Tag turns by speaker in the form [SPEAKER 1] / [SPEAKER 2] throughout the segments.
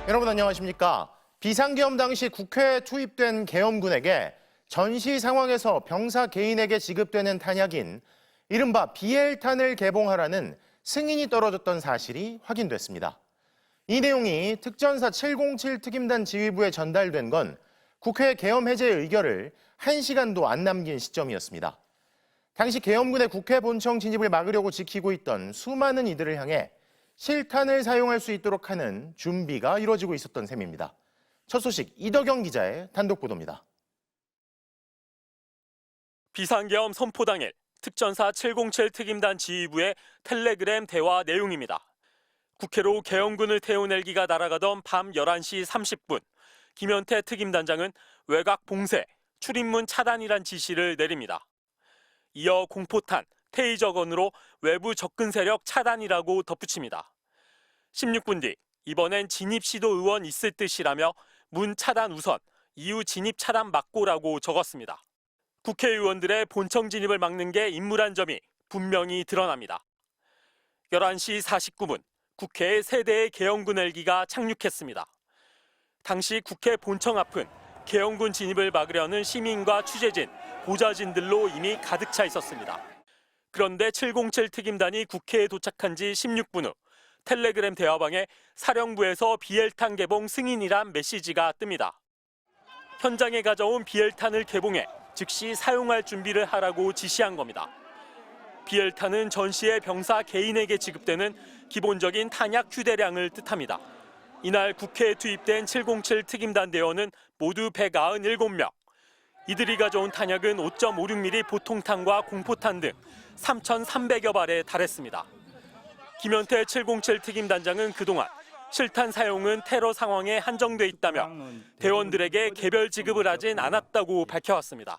[SPEAKER 1] 여러분 안녕하십니까? 비상계엄 당시 국회에 투입된 계엄군에게 전시 상황에서 병사 개인에게 지급되는 탄약인 이른바 BL탄을 개봉하라는 승인이 떨어졌던 사실이 확인됐습니다. 이 내용이 특전사 707 특임단 지휘부에 전달된 건 국회 계엄 해제 의결을 1시간도 안 남긴 시점이었습니다. 당시 계엄군의 국회 본청 진입을 막으려고 지키고 있던 수많은 이들을 향해 실탄을 사용할 수 있도록 하는 준비가 이루어지고 있었던 셈입니다. 첫 소식 이덕영 기자의 단독 보도입니다.
[SPEAKER 2] 비상계엄 선포 당일 특전사 707 특임단 지휘부의 텔레그램 대화 내용입니다. 국회로 계엄군을 태운 헬기가 날아가던 밤 11시 30분, 김현태 특임단장은 외곽 봉쇄, 출입문 차단이란 지시를 내립니다. 이어 공포탄, 테이저건으로 외부 접근 세력 차단이라고 덧붙입니다. 16분 뒤 이번엔 진입 시도 의원 있을 듯이라며 문 차단 우선, 이후 진입 차단 막고라고 적었습니다. 국회의원들의 본청 진입을 막는 게 임무란 점이 분명히 드러납니다. 11시 49분 국회에 세 대의 계엄군 헬기가 착륙했습니다. 당시 국회 본청 앞은 계엄군 진입을 막으려는 시민과 취재진, 보좌진들로 이미 가득 차 있었습니다. 그런데 707 특임단이 국회에 도착한 지 16분 후 텔레그램 대화방에 사령부에서 BL탄 개봉 승인이란 메시지가 뜹니다. 현장에 가져온 BL탄을 개봉해 즉시 사용할 준비를 하라고 지시한 겁니다. BL탄은 전시의 병사 개인에게 지급되는 기본적인 탄약 휴대량을 뜻합니다. 이날 국회에 투입된 707 특임단 대원은 모두 197명. 이들이 가져온 탄약은 5.56mm 보통탄과 공포탄 등 3,300여 발에 달했습니다. 김현태 707 특임단장은 그동안 실탄 사용은 테러 상황에 한정돼 있다며 대원들에게 개별 지급을 하진 않았다고 밝혀왔습니다.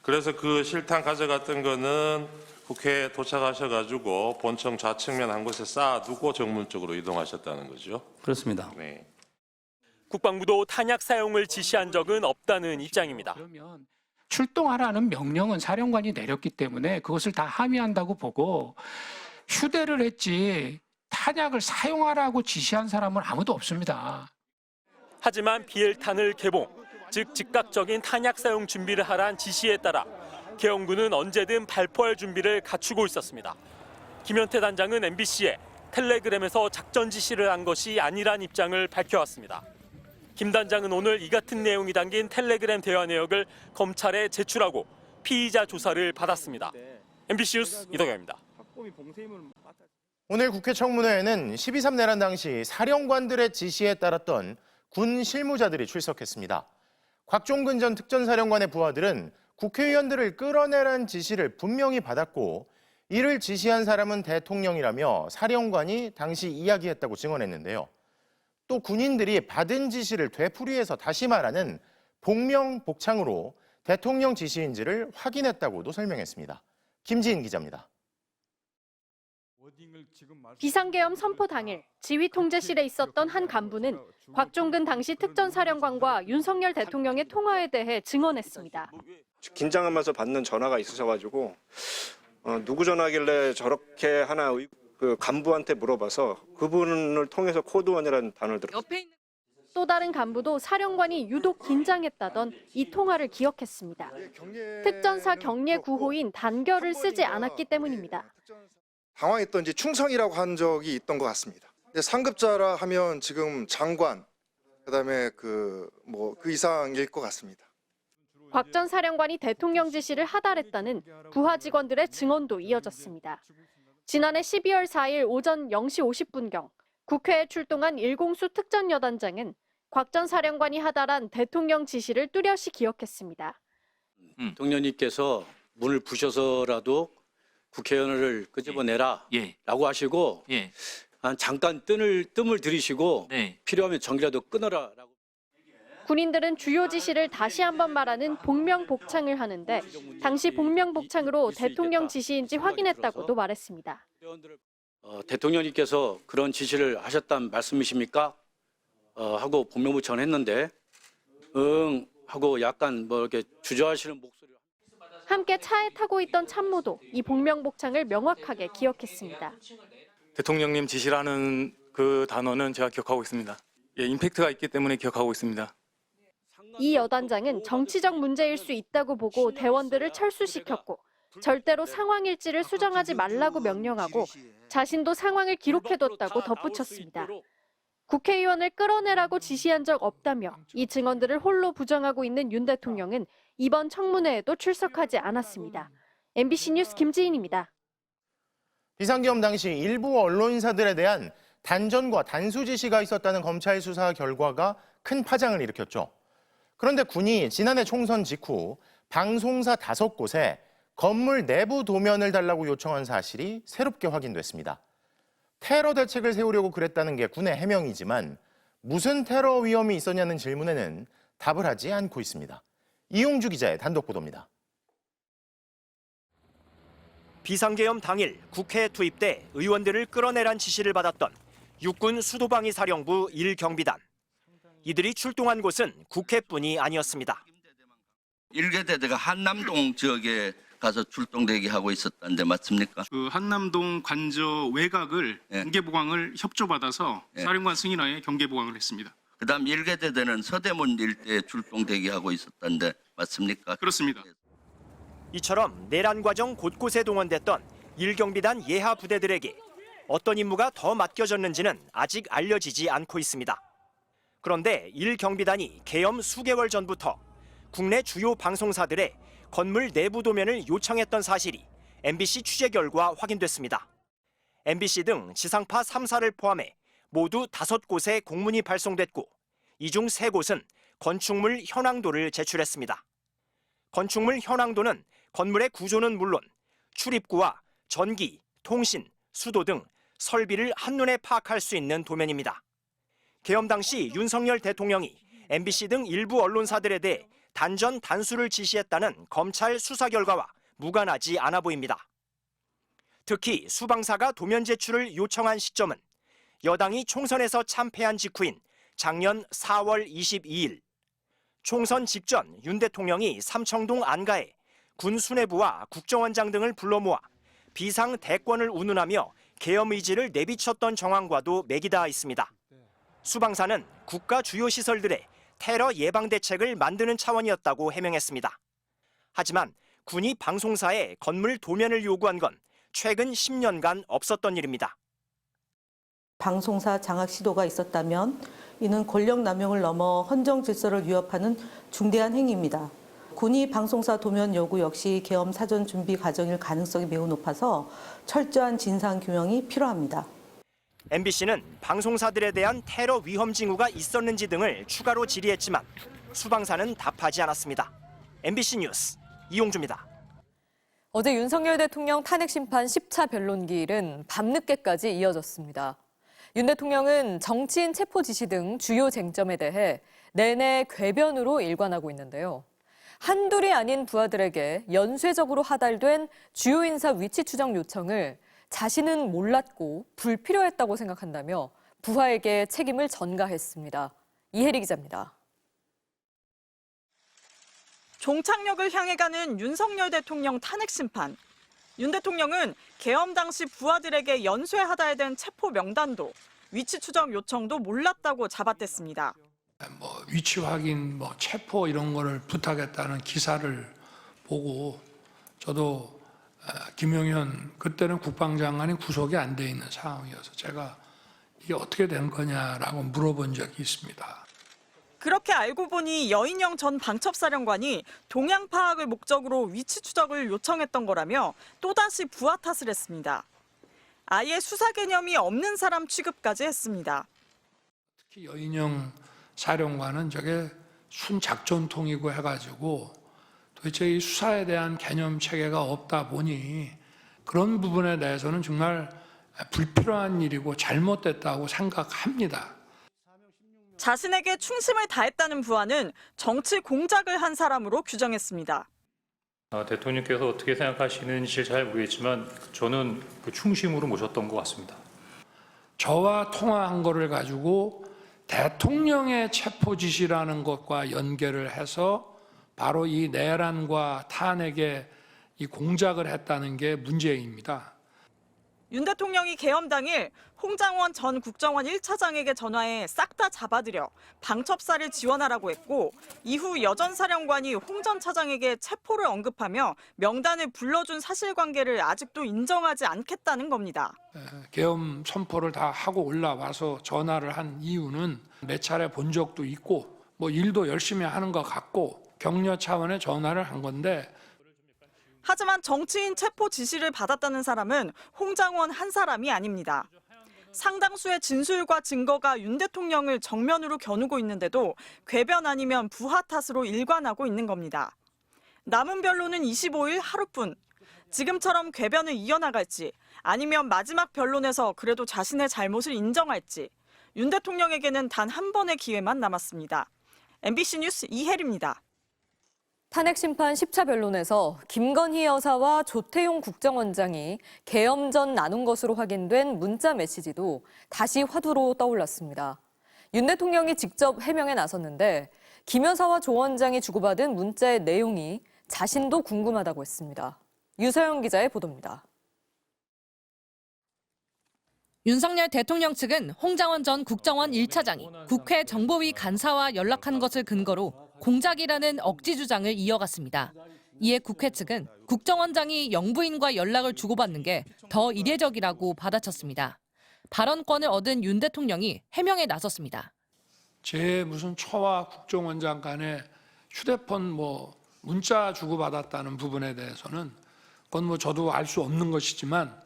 [SPEAKER 3] 그래서 그 실탄 가져갔던 거는 국회에 도착하셔가지고 본청 좌측면 한 곳에 쌓아두고 정문 쪽으로 이동하셨다는 거죠?
[SPEAKER 4] 그렇습니다.
[SPEAKER 3] 네.
[SPEAKER 2] 국방부도 탄약 사용을 지시한 적은 없다는 입장입니다.
[SPEAKER 5] 그러면 출동하라는 명령은 사령관이 내렸기 때문에 그것을 다 함의한다고 보고 휴대를 했지 탄약을 사용하라고 지시한 사람은 아무도 없습니다.
[SPEAKER 2] 하지만 BL탄을 개봉, 즉 즉각적인 탄약 사용 준비를 하란 지시에 따라 계엄군은 언제든 발포할 준비를 갖추고 있었습니다. 김현태 단장은 MBC에 텔레그램에서 작전 지시를 한 것이 아니란 입장을 밝혀왔습니다. 김 단장은 오늘 이 같은 내용이 담긴 텔레그램 대화 내역을 검찰에 제출하고 피의자 조사를 받았습니다. MBC 뉴스 이덕영입니다.
[SPEAKER 1] 오늘 국회 청문회에는 12.3 내란 당시 사령관들의 지시에 따랐던 군 실무자들이 출석했습니다. 곽종근 전 특전사령관의 부하들은 국회의원들을 끌어내라는 지시를 분명히 받았고 이를 지시한 사람은 대통령이라며 사령관이 당시 이야기했다고 증언했는데요. 또 군인들이 받은 지시를 되풀이해서 다시 말하는 복명복창으로 대통령 지시인지를 확인했다고도 설명했습니다. 김지인 기자입니다.
[SPEAKER 6] 비상계엄 선포 당일 지휘 통제실에 있었던 한 간부는 곽종근 당시 특전사령관과 윤석열 대통령의 통화에 대해 증언했습니다.
[SPEAKER 7] 긴장하면서 받는 전화가 있으셔가지고 누구 전화길래 저렇게 하나 그 간부한테 물어봐서 그분을 통해서 코드원이라는 단어를 들었어요.
[SPEAKER 6] 또 다른 간부도 사령관이 유독 긴장했다던 이 통화를 기억했습니다. 특전사 경례 구호인 단결을 쓰지 않았기 때문입니다.
[SPEAKER 8] 당황했던지 충성이라고 한 적이 있던 것 같습니다. 상급자라 하면 지금 장관, 그다음에 그 이상일 것 같습니다.
[SPEAKER 6] 곽 전 사령관이 대통령 지시를 하달했다는 부하 직원들의 증언도 이어졌습니다. 지난해 12월 4일 오전 0시 50분경 국회에 출동한 일공수 특전여단장은 곽 전 사령관이 하달한 대통령 지시를 뚜렷이 기억했습니다.
[SPEAKER 4] 대통령님께서 문을 부셔서라도 국회의원을 끄집어내라 라고 하시고 잠깐 뜸을 들이시고 필요하면 전기라도 끊어라 라고.
[SPEAKER 6] 군인들은 주요 지시를 다시 한번 말하는 복명복창을 하는데 당시 복명복창으로 대통령 지시인지 확인했다고도 말했습니다.
[SPEAKER 4] 대통령님께서 그런 지시를 하셨다는 말씀이십니까? 하고 복명복창을 했는데 응 하고 약간 이렇게 주저하시는 목소리로.
[SPEAKER 6] 함께 차에 타고 있던 참모도 이 복명복창을 명확하게 기억했습니다.
[SPEAKER 9] 대통령님 지시라는 그 단어는 제가 기억하고 있습니다. 임팩트가 있기 때문에 기억하고 있습니다.
[SPEAKER 6] 이 여단장은 정치적 문제일 수 있다고 보고 대원들을 철수시켰고 절대로 상황 일지를 수정하지 말라고 명령하고 자신도 상황을 기록해뒀다고 덧붙였습니다. 국회의원을 끌어내라고 지시한 적 없다며 이 증언들을 홀로 부정하고 있는 윤 대통령은 이번 청문회에도 출석하지 않았습니다. MBC 뉴스 김지인입니다.
[SPEAKER 1] 비상계엄 당시 일부 언론사들에 대한 단전과 단수 지시가 있었다는 검찰 수사 결과가 큰 파장을 일으켰죠. 그런데 군이 지난해 총선 직후 방송사 5곳에 건물 내부 도면을 달라고 요청한 사실이 새롭게 확인됐습니다. 테러 대책을 세우려고 그랬다는 게 군의 해명이지만 무슨 테러 위험이 있었냐는 질문에는 답을 하지 않고 있습니다. 이용주 기자의 단독 보도입니다.
[SPEAKER 10] 비상계엄 당일 국회에 투입돼 의원들을 끌어내란 지시를 받았던 육군 수도방위 사령부 1경비단. 이들이 출동한 곳은 국회뿐이 아니었습니다.
[SPEAKER 11] 1계대대가 한남동 지역에 가서 출동대기 하고 있었다는데 맞습니까?
[SPEAKER 12] 그 한남동 관저 외곽을 경계보강을 협조받아서 사령관 승인하에 경계보강을 했습니다.
[SPEAKER 11] 그다음 1계대대는 서대문 일대에 출동대기 하고 있었다는데 맞습니까?
[SPEAKER 12] 그렇습니다.
[SPEAKER 10] 이처럼 내란 과정 곳곳에 동원됐던 1경비단 예하 부대들에게 어떤 임무가 더 맡겨졌는지는 아직 알려지지 않고 있습니다. 그런데 1경비단이 계엄 수개월 전부터 국내 주요 방송사들의 건물 내부 도면을 요청했던 사실이 MBC 취재 결과 확인됐습니다. MBC 등 지상파 3사를 포함해 모두 5곳에 공문이 발송됐고 이 중 3곳은 건축물 현황도를 제출했습니다. 건축물 현황도는 건물의 구조는 물론 출입구와 전기, 통신, 수도 등 설비를 한눈에 파악할 수 있는 도면입니다. 계엄 당시 윤석열 대통령이 MBC 등 일부 언론사들에 대해 단전 단수를 지시했다는 검찰 수사 결과와 무관하지 않아 보입니다. 특히 수방사가 도면 제출을 요청한 시점은 여당이 총선에서 참패한 직후인 작년 4월 22일. 총선 직전 윤 대통령이 삼청동 안가에 군 수뇌부와 국정원장 등을 불러 모아 비상 대권을 운운하며 계엄 의지를 내비쳤던 정황과도 맥이 닿아 있습니다. 수방사는 국가 주요 시설들의 테러 예방 대책을 만드는 차원이었다고 해명했습니다. 하지만 군이 방송사에 건물 도면을 요구한 건 최근 10년간 없었던 일입니다.
[SPEAKER 13] 방송사 장악 시도가 있었다면 이는 권력 남용을 넘어 헌정 질서를 위협하는 중대한 행위입니다. 군이 방송사 도면 요구 역시 계엄 사전 준비 과정일 가능성이 매우 높아서 철저한 진상 규명이 필요합니다.
[SPEAKER 10] MBC는 방송사들에 대한 테러 위험 징후가 있었는지 등을 추가로 질의했지만 수방사는 답하지 않았습니다. MBC 뉴스 이용주입니다.
[SPEAKER 14] 어제 윤석열 대통령 탄핵 심판 10차 변론기일은 밤늦게까지 이어졌습니다. 윤 대통령은 정치인 체포 지시 등 주요 쟁점에 대해 내내 궤변으로 일관하고 있는데요. 한둘이 아닌 부하들에게 연쇄적으로 하달된 주요 인사 위치 추적 요청을 자신은 몰랐고 불필요했다고 생각한다며 부하에게 책임을 전가했습니다. 이혜리 기자입니다.
[SPEAKER 15] 종착역을 향해 가는 윤석열 대통령 탄핵 심판. 윤 대통령은 계엄 당시 부하들에게 연쇄 하달된 체포 명단도 위치 추적 요청도 몰랐다고 잡아댔습니다.
[SPEAKER 5] 위치 확인, 체포 이런 거를 부탁했다는 기사를 보고 저도 김용현 그때는 국방장관이 구속이 안 돼 있는 상황이어서 제가 이게 어떻게 된 거냐라고 물어본 적이 있습니다.
[SPEAKER 15] 그렇게 알고 보니 여인영 전 방첩사령관이 동향 파악을 목적으로 위치 추적을 요청했던 거라며 또다시 부하 탓을 했습니다. 아예 수사 개념이 없는 사람 취급까지 했습니다.
[SPEAKER 5] 특히 여인영 사령관은 저게 순작전통이고 해가지고 도대체 이 수사에 대한 개념 체계가 없다 보니 그런 부분에 대해서는 정말 불필요한 일이고 잘못됐다고 생각합니다.
[SPEAKER 15] 자신에게 충심을 다했다는 부하는 정치 공작을 한 사람으로 규정했습니다.
[SPEAKER 16] 대통령께서 어떻게 생각하시는지 잘 모르겠지만 저는 그 충심으로 모셨던 것 같습니다.
[SPEAKER 5] 저와 통화한 거를 가지고 대통령의 체포 지시라는 것과 연결을 해서 바로 이 내란과 탄핵에 이 공작을 했다는 게 문제입니다.
[SPEAKER 15] 윤 대통령이 계엄 당일 홍장원 전 국정원 1차장에게 전화해 싹 다 잡아들여 방첩사를 지원하라고 했고 이후 여전사령관이 홍 전 차장에게 체포를 언급하며 명단을 불러준 사실관계를 아직도 인정하지 않겠다는 겁니다.
[SPEAKER 5] 계엄 선포를 다 하고 올라와서 전화를 한 이유는 몇 차례 본 적도 있고 뭐 일도 열심히 하는 것 같고 격려 차원의 전화를 한 건데
[SPEAKER 15] 하지만 정치인 체포 지시를 받았다는 사람은 홍장원 한 사람이 아닙니다. 상당수의 진술과 증거가 윤 대통령을 정면으로 겨누고 있는데도 궤변 아니면 부하 탓으로 일관하고 있는 겁니다. 남은 변론은 25일 하루뿐. 지금처럼 궤변을 이어나갈지 아니면 마지막 변론에서 그래도 자신의 잘못을 인정할지 윤 대통령에게는 단 한 번의 기회만 남았습니다. MBC 뉴스 이혜리입니다.
[SPEAKER 14] 탄핵 심판 10차 변론에서 김건희 여사와 조태용 국정원장이 계엄 전 나눈 것으로 확인된 문자 메시지도 다시 화두로 떠올랐습니다. 윤 대통령이 직접 해명에 나섰는데 김 여사와 조 원장이 주고받은 문자의 내용이 자신도 궁금하다고 했습니다. 유서영 기자의 보도입니다.
[SPEAKER 17] 윤석열 대통령 측은 홍장원 전 국정원 1차장이 국회 정보위 간사와 연락한 것을 근거로 공작이라는 억지 주장을 이어갔습니다. 이에 국회 측은 국정원장이 영부인과 연락을 주고받는 게 더 이례적이라고 받아쳤습니다. 발언권을 얻은 윤 대통령이 해명에 나섰습니다.
[SPEAKER 5] 제 무슨 처와 국정원장 간에 휴대폰 문자 주고받았다는 부분에 대해서는 그건 저도 알 수 없는 것이지만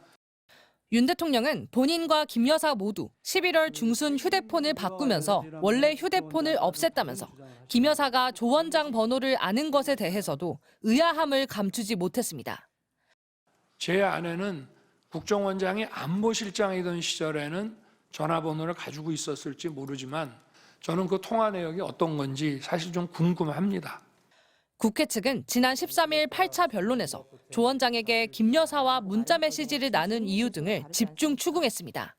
[SPEAKER 17] 윤 대통령은 본인과 김 여사 모두 11월 중순 휴대폰을 바꾸면서 원래 휴대폰을 없앴다면서 김 여사가 조 원장 번호를 아는 것에 대해서도 의아함을 감추지 못했습니다.
[SPEAKER 5] 제 아내는 국정원장이 안보실장이던 시절에는 전화번호를 가지고 있었을지 모르지만 저는 그 통화 내역이 어떤 건지 사실 좀 궁금합니다.
[SPEAKER 17] 국회 측은 지난 13일 8차 변론에서 조 원장에게 김 여사와 문자 메시지를 나눈 이유 등을 집중 추궁했습니다.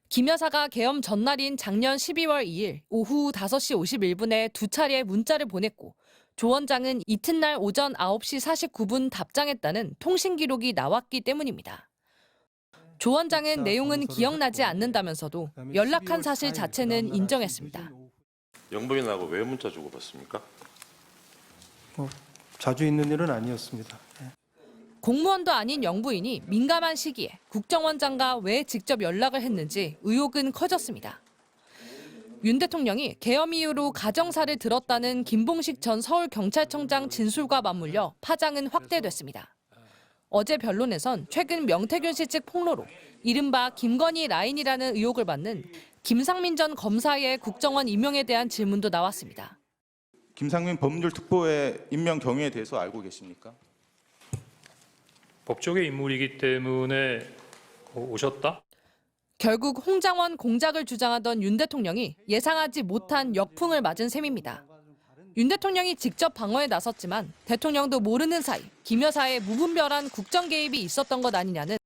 [SPEAKER 17] 김 여사가 계엄 전날인 작년 12월 2일 오후 5시 51분에 두 차례 문자를 보냈고 조 원장은 이튿날 오전 9시 49분 답장했다는 통신 기록이 나왔기 때문입니다. 조 원장은 내용은 기억나지 않는다면서도 연락한 사실 자체는 인정했습니다.
[SPEAKER 3] 영부인하고 왜 문자 주고받습니까?
[SPEAKER 18] 자주 있는 일은 아니었습니다.
[SPEAKER 17] 공무원도 아닌 영부인이 민감한 시기에 국정원장과 왜 직접 연락을 했는지 의혹은 커졌습니다. 윤 대통령이 계엄 이후로 가정사를 들었다는 김봉식 전 서울경찰청장 진술과 맞물려 파장은 확대됐습니다. 어제 변론에선 최근 명태균 씨 측 폭로로 이른바 김건희 라인이라는 의혹을 받는 김상민 전 검사의 국정원 임명에 대한 질문도 나왔습니다.
[SPEAKER 19] 김상민 법률특보의 임명 경위에 대해서 알고 계십니까?
[SPEAKER 16] 법조계 인물이기 때문에 오셨다?
[SPEAKER 17] 결국 홍장원 공작을 주장하던 윤 대통령이 예상하지 못한 역풍을 맞은 셈입니다. 윤 대통령이 직접 방어에 나섰지만 대통령도 모르는 사이 김 여사의 무분별한 국정 개입이 있었던 것 아니냐는